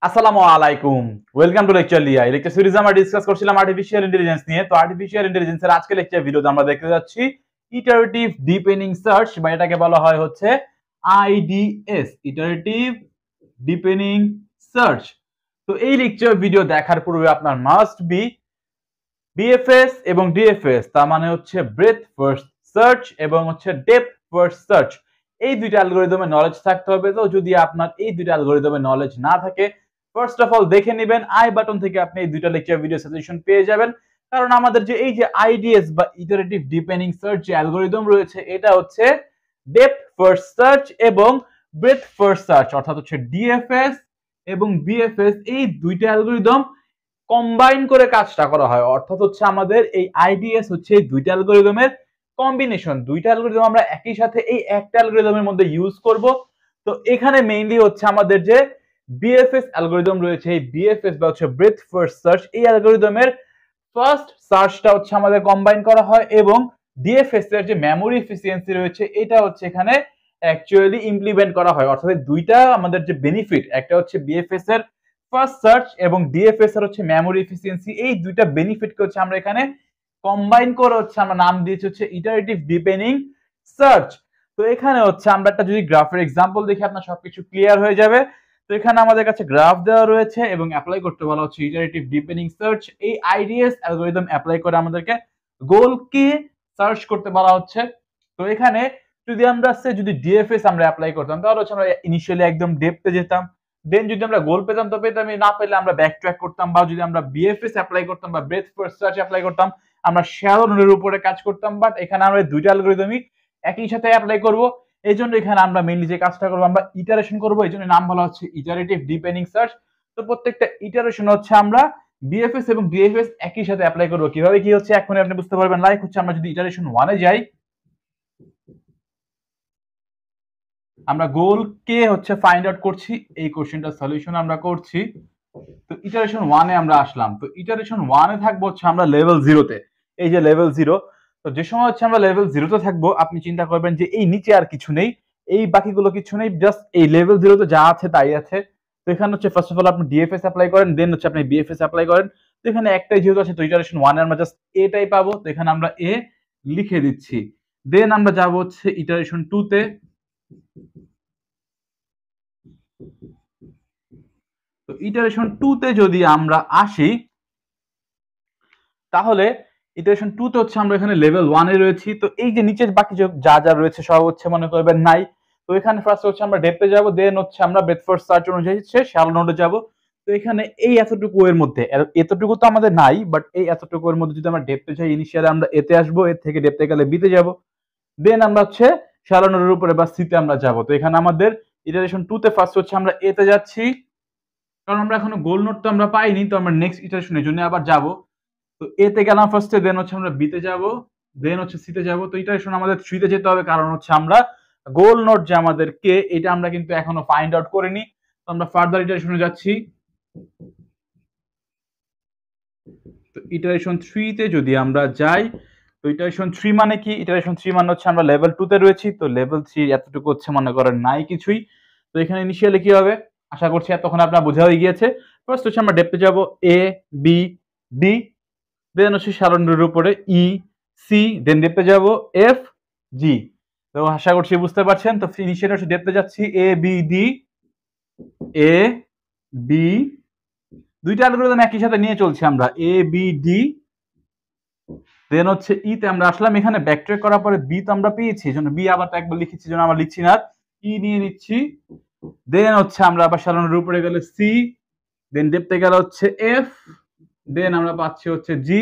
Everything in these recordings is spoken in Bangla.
আসসালামু আলাইকুম। ওয়েলকাম টু লেকচার লিয়া। এই লেকচার সিরিজে আমরা ডিসকাস করছিলাম আর্টিফিশিয়াল ইন্টেলিজেন্স নিয়ে। তো আর্টিফিশিয়াল ইন্টেলিজেন্সের আজকে লেকচার ভিডিওতে আমরা দেখতে যাচ্ছি ইটারেটিভ ডিপেন্ডিং সার্চ, বা এটাকে বলা হয় হচ্ছে আইডিএস, ইটারেটিভ ডিপেন্ডিং সার্চ। তো এই লেকচার ভিডিও দেখার পূর্বে আপনার মাস্ট বি বিএফএস এবং ডিএফএস, তার মানে হচ্ছে ব্রেথ ফার্স্ট সার্চ এবং হচ্ছে ডেপথ ফার্স্ট সার্চ, এই দুইটা অ্যালগরিদমের নলেজ থাকতে হবে। তো যদি আপনার এই দুইটা অ্যালগরিদমের নলেজ না থাকে, ফার্স্ট অফ অল দেখে নেবেন আই বাটন থেকে আপনি এই দুইটা লেকচার ভিডিও সাজেশন পেয়ে যাবেন। কারণ আমাদের যে এই যে আইডিএস বা ইটারেটিভ ডিপেন্ডিং সার্চ যে অ্যালগরিদম রয়েছে, এটা হচ্ছে ডেপথ ফার্স্ট সার্চ এবং ব্রেথ ফার্স্ট সার্চ, অর্থাৎ হচ্ছে ডিএফএস এবং বিএফএস, এই দুইটা অ্যালগরিদম কম্বাইন করে কাজটা করা হয়। অর্থাৎ হচ্ছে আমাদের এই আইডিএস হচ্ছে এই দুইটা অ্যালগরিদমের কম্বিনেশন। দুইটা অ্যালগরিদম আমরা একই সাথে এই একটা অ্যালগরিদমের মধ্যে ইউজ করব। তো এখানে মেইনলি হচ্ছে আমাদের যে বিএফএস অ্যালগরিদম রয়েছে, এই বিএফএস বা হচ্ছে ব্রেথ ফার্স্ট সার্চ, এই অ্যালগরিদমের ফার্স্ট সার্চটা হচ্ছে আমাদের কম্বাইন করা হয় এবং ডিএফএস এর যে মেমোরি এফিসিয়েন্সি রয়েছে, এটা হচ্ছে এখানে অ্যাকচুয়ালি ইমপ্লিমেন্ট করা হয়। অর্থাৎ দুইটা আমাদের যে বেনিফিট, একটা হচ্ছে বিএফএস এর ফার্স্ট সার্চ এবং ডিএফএস এর হচ্ছে মেমোরি এফিসিয়েন্সি, এই দুইটা বেনিফিটকে হচ্ছে আমরা এখানে কম্বাইন করে হচ্ছে আমরা নাম দিয়েছি হচ্ছে ইটারেটিভ ডিপেন্ডিং সার্চ। তো এখানে হচ্ছে আমরা একটা যদি গ্রাফের এক্সাম্পল দেখি, আপনার সবকিছু ক্লিয়ার হয়ে যাবে। তো এখানে আমাদের কাছে গ্রাফ দেওয়া রয়েছে এবং অ্যাপ্লাই করতে বলা হচ্ছে ইটারেটিভ ডিপেন্ডিং সার্চ। এই আইডিএস অ্যালগরিদম অ্যাপ্লাই করে আমাদেরকে গোলকে সার্চ করতে বলা হচ্ছে। তো এখানে যদি আমরা যদি ডিএফএস আমরা অ্যাপ্লাই করতাম, তাহলে হচ্ছে আমরা ইনিশিয়ালি একদম ডেপথে যেতাম। দেন যদি আমরা গোল পেতাম তো পেতাম, না পেলে আমরা ব্যাক ট্র্যাক করতাম। বা যদি আমরা বিএফএস অ্যাপ্লাই করতাম বা ব্রেথ ফার্স্ট সার্চ অ্যাপ্লাই করতাম, আমরা শ্যালো নোডের উপরে কাজ করতাম। বাট এখানে আমরা দুইটা অ্যালগরিদমই একই সাথে অ্যাপ্লাই করব। এই জন্য এখানে আমরা মেইনলি যে কাজটা করবো, আমরা ইটারেশন করবো। এই জন্য নাম বলা হচ্ছে ইটারেটিভ ডিপেন্ডিং সার্চ। তো প্রত্যেকটা ইটারেশন হচ্ছে আমরা বিএফএস এবং ডিএফএস একই সাথে অ্যাপ্লাই করবো। কিভাবে কি হচ্ছে এখন আপনি বুঝতে পারবেন। লাইক হচ্ছে আমরা যদি ইটারেশন 1 এ যাই, আমরা গোল কে হচ্ছে ফাইন্ড আউট করছি, এই কোশ্চেনটার সলিউশন আমরা করছি। তো ইটারেশন 1 এ আমরা আসলাম। তো ইটারেশন 1 এ থাকবো হচ্ছে আমরা লেভেল 0 তে। এই যে লেভেল 0, তো যে সময় হচ্ছে আমরা লেভেল 0 তে থাকবো, আপনি চিন্তা করবেন যে এই নিচে আর কিছু নেই, এই বাকিগুলো কিছু নেই, জাস্ট এই লেভেল 0 তে যা আছে তাই আছে। তো এখানে হচ্ছে ফার্স্ট অফ অল আপনি ডিএফএস অ্যাপ্লাই করেন, দেন হচ্ছে আপনি বিএফএস অ্যাপ্লাই করেন। তো এখানে একটাই যেহেতু আছে, তো ইটারেশন 1 এ আমরা জাস্ট এটাই পাবো। তো এখানে আমরা এ লিখে দিচ্ছি। দেন আমরা যাব হচ্ছে ইটারেশন 2 তে। তো ইটারেশন 2 তে যদি আমরা আসি, তাহলে ইটারেশন 2 তে হচ্ছে আমরা এখানে লেভেল 1 এ রয়েছি। তো এই যে নিচের বাকি যা যা রয়েছে সব হচ্ছে মনে করবেন নাই। তো এখানে ফার্স্ট হচ্ছে আমরা ডেপথে যাব, দেন হচ্ছে আমরা ব্রেথ ফার্স্ট সার্চ অনুযায়ী হচ্ছে শ্যালো নোডে যাব। তো এখানে এই এতটুকু এর মধ্যে, এতটুকু তো আমাদের নাই, বাট এই এতটুকু এর মধ্যে যদি আমরা ডেপথে যাই, ইনিশিয়ালি আমরা এতে আসবো, এর থেকে ডেপথে গেলে বিতে যাব, দেন আমরা হচ্ছে শ্যালো নোডের উপরে বা সিতে আমরা যাব। তো এখানে আমাদের ইটারেশন 2 তে ফার্স্ট হচ্ছে আমরা এতে যাচ্ছি, কারণ আমরা এখনো গোল নোড তো আমরা পাইনি। তো আমরা নেক্সট ইটারেশনের জন্য আবার যাব। তো এতে গেলাম ফার্স্টে, দেন হচ্ছে আমরা বিতে যাব, দেন হচ্ছে সিতে যাব। তো ইটারেশন আমাদের 3 তে যেতে হবে, কারণ হচ্ছে আমরা গোল নোড যে আমাদের কে, এটা আমরা কিন্তু এখনো ফাইন্ড আউট করিনি। তো আমরা ফার্দার ইটারেশনে যাচ্ছি। তো ইটারেশন 3 তে যদি আমরা যাই, তো ইটারেশন 3 মানে কি? ইটারেশন 3 মানে হচ্ছে আমরা লেভেল 2 তে রয়েছি। তো লেভেল 3 এতটুকু হচ্ছে মনে করেন নাই কিছুই। তো এখানে ইনিশিয়ালি কি হবে, আশা করছি এতক্ষণ আপনার বোঝা হয়ে গিয়েছে। ফার্স্ট হচ্ছে আমরা ডেপথে যাব, এ বি ডি, দেন হচ্ছে শ্যালো নোডের উপরে ই সি, দেন ডেপথে যাব এফ জি। তো আশা করছি বুঝতে পারছেন। তো ইনিশিয়ালি হচ্ছে ডেপথে যাচ্ছি A B D, A B, দুইটা অ্যালগরিদম একই সাথে নিয়ে চলছি আমরা, এ বি ডি। দেন হচ্ছে ই তে আমরা আসলাম, এখানে ব্যাকট্র্যাক করার পরে বি তো আমরা পেয়েছি, এজন্য বি আবার একবার লিখেছি, জন্য আমরা লিখছি না, ই নিয়ে নিচ্ছি। দেন হচ্ছে আমরা আবার শ্যালো নোডের উপরে গেলে সি, দেন ডেপথে গেলে হচ্ছে এফ, দেন আমরা পাচ্ছি হচ্ছে জি।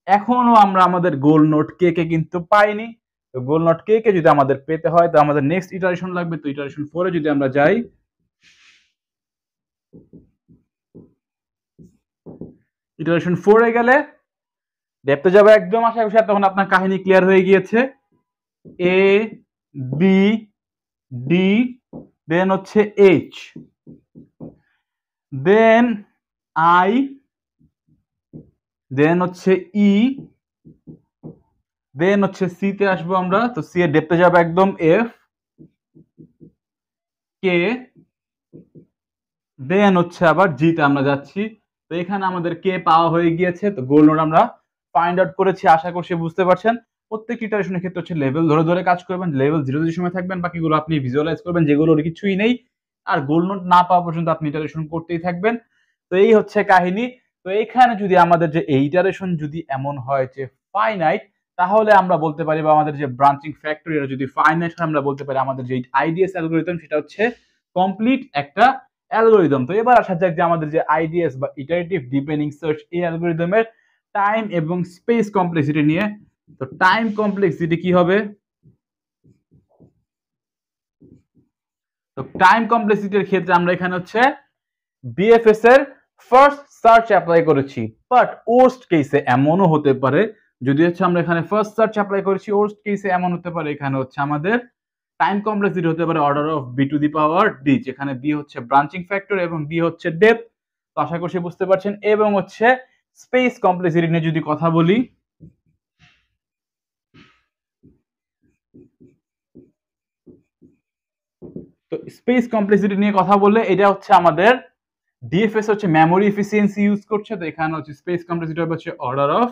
এখনো আমরা আমাদের গোল নোট কে কে কিন্তু পাইনি। তো গোল নোট কে কে যদি আমাদের পেতে হয়, তো আমাদের নেক্সট ইটারেশন লাগবে। তো ইটারেশন 4 এ যদি আমরা যাই, ইটারেশন 4 এ গেলে ডেপথে যাবে একদম। আশা করি তখন আপনার কাহিনী ক্লিয়ার হয়ে গিয়েছে। এ বি ডি, দেন হচ্ছে এইচ, দেন আই, দেন হচ্ছে ই, দেন হচ্ছে সি তে আসবো আমরা। তো সি এর ডেপথে যাবে একদম এফ, কে, দেন হচ্ছে আবার জিতে আমরা যাচ্ছি। তো এখানে আমাদের কে পাওয়া হয়ে গিয়েছে, তো গোল নোড আমরা ফাইন্ড আউট করেছি। আশা করছি বুঝতে পারছেন। প্রত্যেকটি ইটারেশনের ক্ষেত্রে হচ্ছে লেভেল ধরে ধরে কাজ করবেন, লেভেল 0 যে সময় থাকবেন, বাকিগুলো আপনি ভিজুয়ালাইজ করবেন যেগুলোর কিছুই নেই। আর গোল নোড না পাওয়া পর্যন্ত আপনি ইটারেশন করতেই থাকবেন। তো এই হচ্ছে কাহিনী। তো এখানে যদি আমাদের যে এই ইটারেশন যদি এমন হয় যে ফাইনাইট, তাহলে আমরা বলতে পারি, বা আমাদের যে ব্রাঞ্চিং ফ্যাক্টরি এটা যদি ফাইনাইট হয়, আমরা বলতে পারি আমাদের যে আইডিএস অ্যালগরিদম সেটা হচ্ছে কমপ্লিট একটা অ্যালগরিদম। তো এবার আসা যাক যে আমাদের যে আইডিএস বা ইটারেটিভ ডিপেন্ডিং সার্চ এই অ্যালগরিদমের টাইম এবং স্পেস কমপ্লেক্সিটি নিয়ে। তো টাইম কমপ্লেক্সিটি কি হবে? তো টাইম কমপ্লেক্সিটির ক্ষেত্রে আমরা এখানে হচ্ছে বিএফএস এর ফার্স্ট সার্চ অ্যাপ্লাই করেছি। বাট ওর্স্ট কেসে এমনও হতে পারে, যদি হচ্ছে আমরা এখানে ফার্স্ট সার্চ অ্যাপ্লাই করেছি, ওর্স্ট কেসে এমন হতে পারে এখানে হচ্ছে আমাদের টাইম কমপ্লেক্সিটি হতে পারে order of b to the power d, যেখানে বি হচ্ছে ব্রাঞ্চিং ফ্যাক্টর এবং ডি হচ্ছে ডেপথ। তো আশা করছি বুঝতে পারছেন। এবং হচ্ছে স্পেস কমপ্লেক্সিটি নিয়ে যদি কথা বলি, তো স্পেস কমপ্লেক্সিটি নিয়ে কথা বললে এটা হচ্ছে আমাদের ডিএফএস হচ্ছে মেমোরি এফিসিয়েন্সি ইউজ করছে। তো এখানে হচ্ছে স্পেস কমপ্লেক্সিটি হচ্ছে order of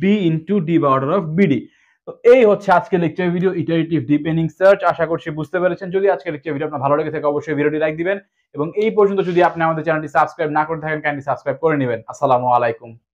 b into d বা অর্ডার অফ বিডি। তো এই হচ্ছে আজকে lecture video iterative deepening search. আশা করছি বুঝতে পেরেছেন। যদি আজকে লেকচার ভিডিও আপনার ভালো লেগে থাকে অবশ্যই ভিডিওটি লাইক দিবেন এবং এই পর্যন্ত যদি আপনি আমাদের চ্যানেলটি সাবস্ক্রাইব না করে থাকেন কাইন্ডলি সাবস্ক্রাইব করে নেবেন। আসসালামু আলাইকুম।